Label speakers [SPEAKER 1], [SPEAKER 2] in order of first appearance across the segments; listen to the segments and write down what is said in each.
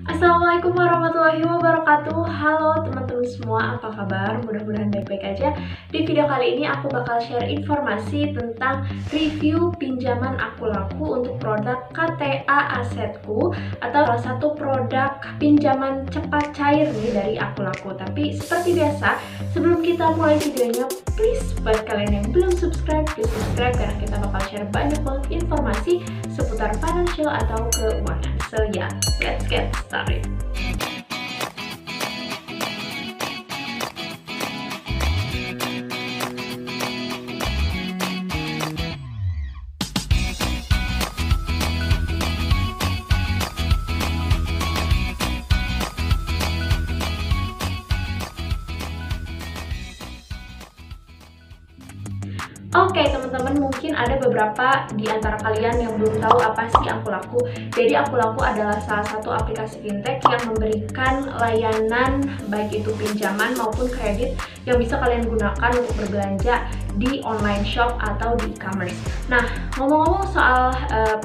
[SPEAKER 1] Assalamualaikum warahmatullahi wabarakatuh. Halo teman-teman semua, apa kabar? Mudah-mudahan baik-baik aja. Di video kali ini aku bakal share informasi tentang review pinjaman aku laku untuk produk KTA Asetku, atau salah satu produk pinjaman cepat cair nih dari aku laku. Tapi seperti biasa, sebelum kita mulai videonya, please buat kalian yang belum subscribe, please subscribe karena kita bakal share banyak banget informasi seputar financial atau keuangan. So yeah, let's get started. Oke teman-teman, mungkin ada beberapa di antara kalian yang belum tahu apa sih Aku Laku. Jadi Aku Laku adalah salah satu aplikasi fintech yang memberikan layanan baik itu pinjaman maupun kredit yang bisa kalian gunakan untuk berbelanja di online shop atau di e-commerce. Nah, ngomong-ngomong soal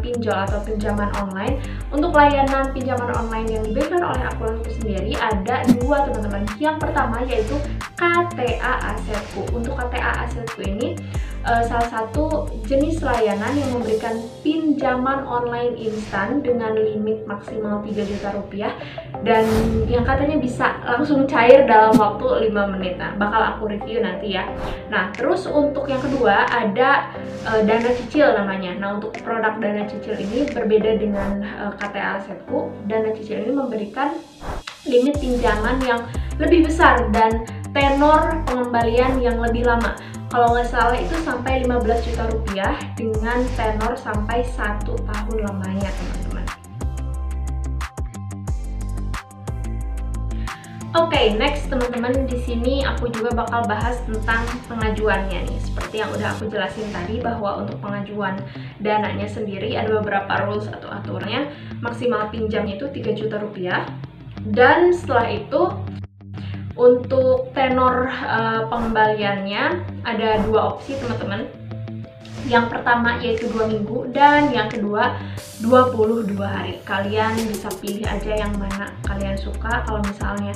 [SPEAKER 1] pinjol atau pinjaman online, untuk layanan pinjaman online yang diberikan oleh Aku Laku sendiri ada dua teman-teman. Yang pertama yaitu KTA Asetku. Untuk KTA Asetku ini salah satu jenis layanan yang memberikan pinjaman online instan dengan limit maksimal 3 juta rupiah dan yang katanya bisa langsung cair dalam waktu 5 menit. Nah, bakal aku review nanti ya. Nah, terus untuk yang kedua ada dana cicil namanya. Nah, untuk produk dana cicil ini berbeda dengan KTA Asetku. Dana cicil ini memberikan limit pinjaman yang lebih besar dan tenor pengembalian yang lebih lama. Kalau nggak salah itu sampai 15 juta rupiah dengan tenor sampai 1 tahun lamanya, teman-teman. Oke, next teman-teman, di sini aku juga bakal bahas tentang pengajuannya nih. Seperti yang udah aku jelasin tadi bahwa untuk pengajuan dananya sendiri ada beberapa rules atau aturannya. Maksimal pinjamnya itu 3 juta rupiah. Dan setelah itu untuk tenor pengembaliannya ada dua opsi teman-teman. Yang pertama yaitu 2 minggu dan yang kedua 22 hari. Kalian bisa pilih aja yang mana kalian suka. Kalau misalnya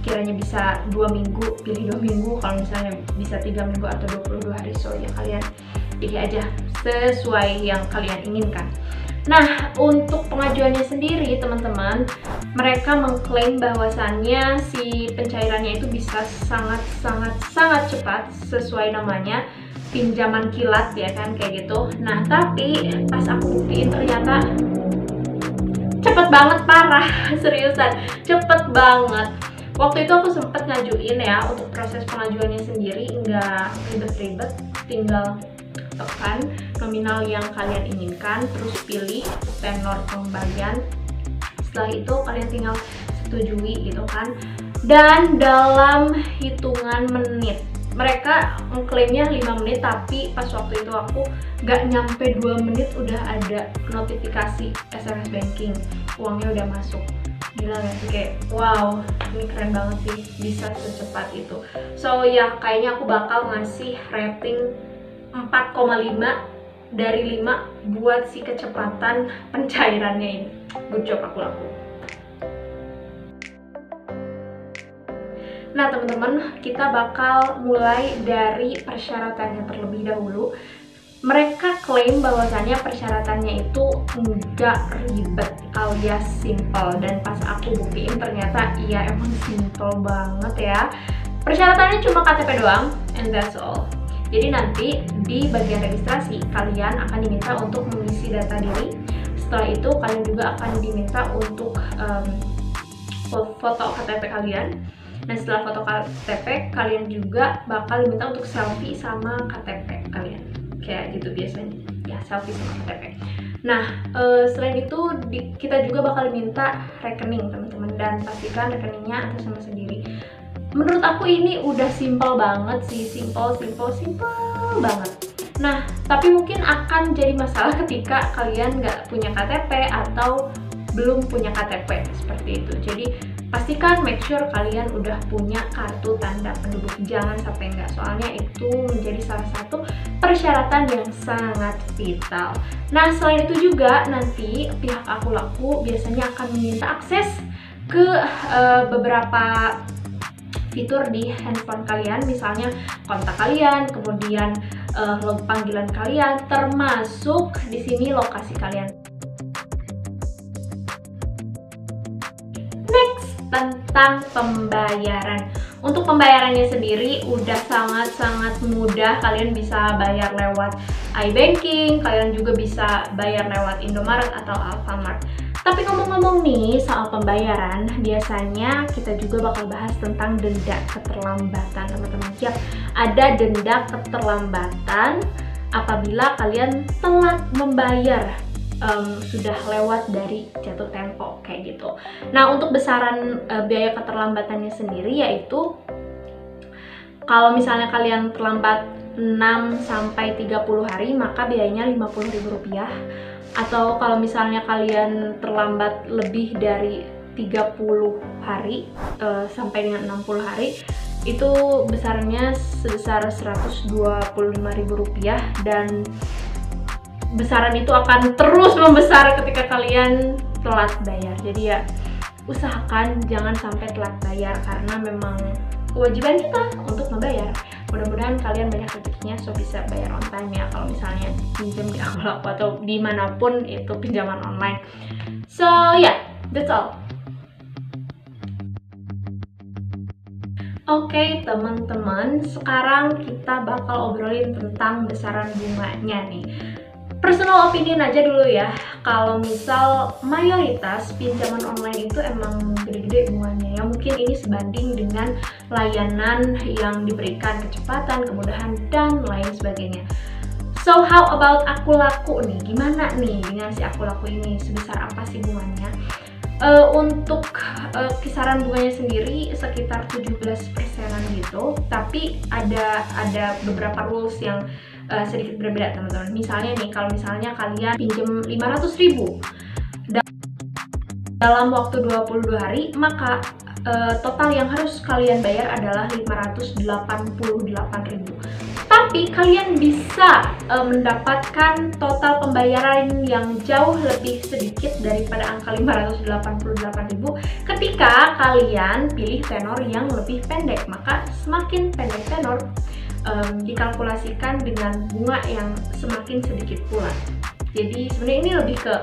[SPEAKER 1] kiranya bisa 2 minggu, pilih 2 minggu. Kalau misalnya bisa 3 minggu atau 22 hari, so ya kalian pilih aja sesuai yang kalian inginkan. Nah, untuk pengajuannya sendiri teman-teman, mereka mengklaim bahwasannya si pencairannya itu bisa sangat cepat sesuai namanya, pinjaman kilat ya kan, kayak gitu. Nah, tapi pas aku buktiin ternyata cepet banget, parah, seriusan, cepet banget. Waktu itu aku sempet ngajuin ya, untuk proses pengajuannya sendiri nggak ribet-ribet, tinggal tekan nominal yang kalian inginkan, terus pilih tenor pengembalian. Setelah itu kalian tinggal setujui gitu kan, dan dalam hitungan menit. Mereka mengklaimnya 5 menit, tapi pas waktu itu aku gak nyampe 2 menit udah ada notifikasi SMS banking, uangnya udah masuk. Gila gak sih, kayak wow, ini keren banget sih bisa secepat itu. So ya, kayaknya aku bakal ngasih rating 4,5 dari 5 buat si kecepatan pencairannya ini. Good job Aku Laku. Nah teman-teman, kita bakal mulai dari persyaratannya terlebih dahulu. Mereka klaim bahwasannya persyaratannya itu nggak ribet alias simple, dan pas aku buktiin ternyata iya emang simple banget ya. Persyaratannya cuma KTP doang, and that's all. Jadi nanti di bagian registrasi kalian akan diminta untuk mengisi data diri. Setelah itu kalian juga akan diminta untuk foto KTP kalian. Dan setelah foto KTP kalian juga bakal diminta untuk selfie sama KTP kalian. Kayak gitu biasanya. Ya, selfie sama KTP. Nah, selain itu kita juga bakal diminta rekening teman-teman, dan pastikan rekeningnya atas nama sendiri. Menurut aku ini udah simple banget sih, simple banget. Nah, tapi mungkin akan jadi masalah ketika kalian nggak punya KTP atau belum punya KTP seperti itu. Jadi pastikan make sure kalian udah punya kartu tanda penduduk, jangan sampai enggak, soalnya itu menjadi salah satu persyaratan yang sangat vital. Nah, selain itu juga nanti pihak Aku Laku biasanya akan meminta akses ke beberapa fitur di handphone kalian, misalnya kontak kalian, kemudian log panggilan kalian, termasuk di sini lokasi kalian. Tentang pembayaran. Untuk pembayarannya sendiri udah sangat-sangat mudah. Kalian bisa bayar lewat iBanking, kalian juga bisa bayar lewat Indomaret atau Alfamart. Tapi ngomong-ngomong nih soal pembayaran, biasanya kita juga bakal bahas tentang denda keterlambatan, teman-teman. Yap, ada denda keterlambatan apabila kalian telat membayar, sudah lewat dari jatuh tempo kayak gitu. Nah, untuk besaran biaya keterlambatannya sendiri yaitu kalau misalnya kalian terlambat 6 sampai 30 hari maka biayanya Rp50.000. Atau kalau misalnya kalian terlambat lebih dari 30 hari sampai dengan 60 hari itu besarannya sebesar Rp125.000, dan besaran itu akan terus membesar ketika kalian telat bayar. Jadi ya usahakan jangan sampai telat bayar karena memang kewajiban kita untuk membayar. Mudah-mudahan kalian banyak rezekinya so bisa bayar on time ya kalau misalnya pinjam di Aku Laku atau dimanapun itu pinjaman online. So yeah, that's all. Oke, teman-teman, sekarang kita bakal obrolin tentang besaran bunganya nih. Personal opinion aja dulu ya, kalau misal mayoritas pinjaman online itu emang gede-gede bunganya ya, mungkin ini sebanding dengan layanan yang diberikan, kecepatan, kemudahan, dan lain sebagainya. So how about Aku Laku nih, gimana nih dengan si Aku Laku ini, sebesar apa sih bunganya? Untuk kisaran bunganya sendiri sekitar 17%-an gitu, tapi ada beberapa rules yang sedikit berbeda, teman-teman. Misalnya nih, kalau misalnya kalian pinjam 500.000 dalam waktu 22 hari, maka total yang harus kalian bayar adalah 588.000. Tapi kalian bisa mendapatkan total pembayaran yang jauh lebih sedikit daripada angka 588.000 ketika kalian pilih tenor yang lebih pendek. Maka semakin pendek tenor, dikalkulasikan dengan bunga yang semakin sedikit pula. Jadi sebenarnya ini lebih ke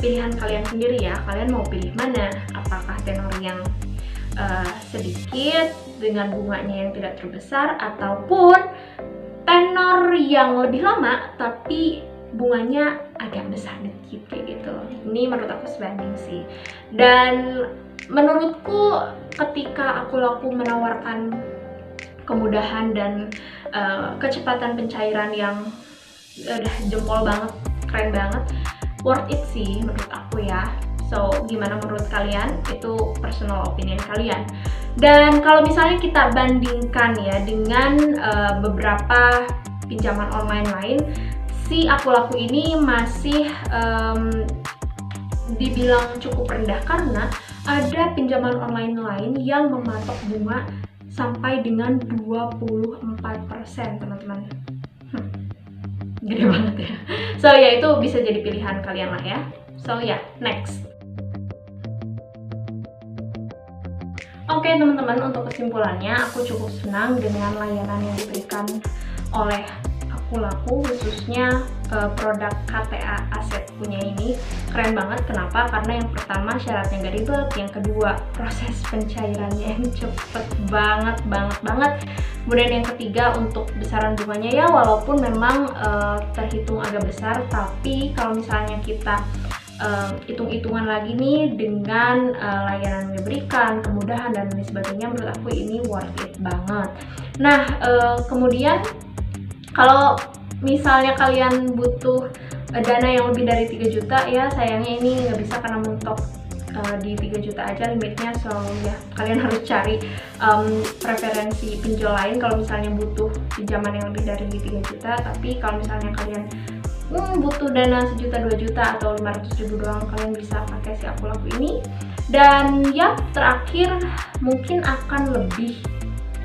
[SPEAKER 1] pilihan kalian sendiri ya. Kalian mau pilih mana? Apakah tenor yang sedikit dengan bunganya yang tidak terbesar, ataupun tenor yang lebih lama tapi bunganya agak besar dikit kayak gitu. Ini menurut aku sebanding sih. Dan menurutku ketika Aku Laku menawarkan kemudahan dan kecepatan pencairan yang udah jempol banget, keren banget, worth it sih menurut aku ya. So gimana menurut kalian? Itu personal opinion kalian. Dan kalau misalnya kita bandingkan ya dengan beberapa pinjaman online lain, si Aku Laku ini masih dibilang cukup rendah karena ada pinjaman online lain yang mematok bunga sampai dengan 24%, teman-teman. Gede banget ya. So ya, itu bisa jadi pilihan kalian lah ya. So ya, next. Oke teman-teman, untuk kesimpulannya aku cukup senang dengan layanan yang diberikan oleh Aku Laku, khususnya produk KTA Aset punya ini keren banget. Kenapa? Karena yang pertama syaratnya gak ribet, yang kedua proses pencairannya yang cepet banget. Kemudian yang ketiga untuk besaran bunganya ya walaupun memang terhitung agak besar, tapi kalau misalnya kita hitung-hitungan lagi nih dengan layanan yang diberikan, kemudahan dan lain sebagainya, menurut aku ini worth it banget. Nah, kemudian kalau misalnya kalian butuh dana yang lebih dari 3 juta ya, sayangnya ini nggak bisa karena mentok di 3 juta aja limitnya. So ya, kalian harus cari preferensi pinjol lain kalau misalnya butuh pinjaman yang lebih dari 3 juta. Tapi kalau misalnya kalian butuh dana 1 juta, 2 juta, atau 500 ribu doang, kalian bisa pakai si Aku Laku ini. Dan ya, terakhir mungkin akan lebih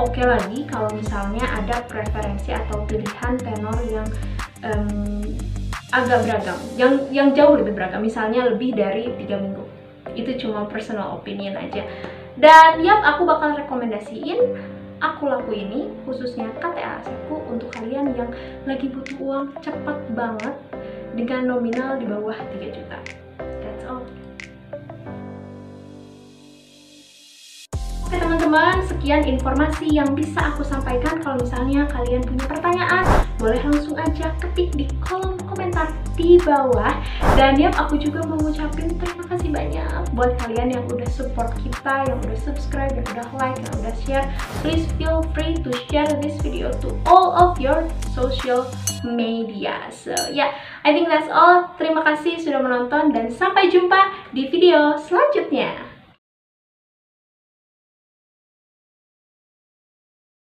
[SPEAKER 1] oke lagi kalau misalnya ada preferensi atau pilihan tenor yang agak beragam, yang jauh lebih beragam, misalnya lebih dari 3 minggu. Itu cuma personal opinion aja. Dan ya, aku bakal rekomendasiin Aku Laku ini, khususnya KTA Asetku, untuk kalian yang lagi butuh uang cepet banget dengan nominal di bawah 3 juta. That's all. Oke teman-teman, sekian informasi yang bisa aku sampaikan. Kalau misalnya kalian punya pertanyaan, boleh langsung aja ketik di kolom komentar di bawah. Dan ya, aku juga mau ngucapin terima kasih banyak buat kalian yang udah support kita, yang udah subscribe, yang udah like, yang udah share. Please feel free to share this video to all of your social media. So yeah, I think that's all. Terima kasih sudah menonton dan sampai jumpa di video selanjutnya.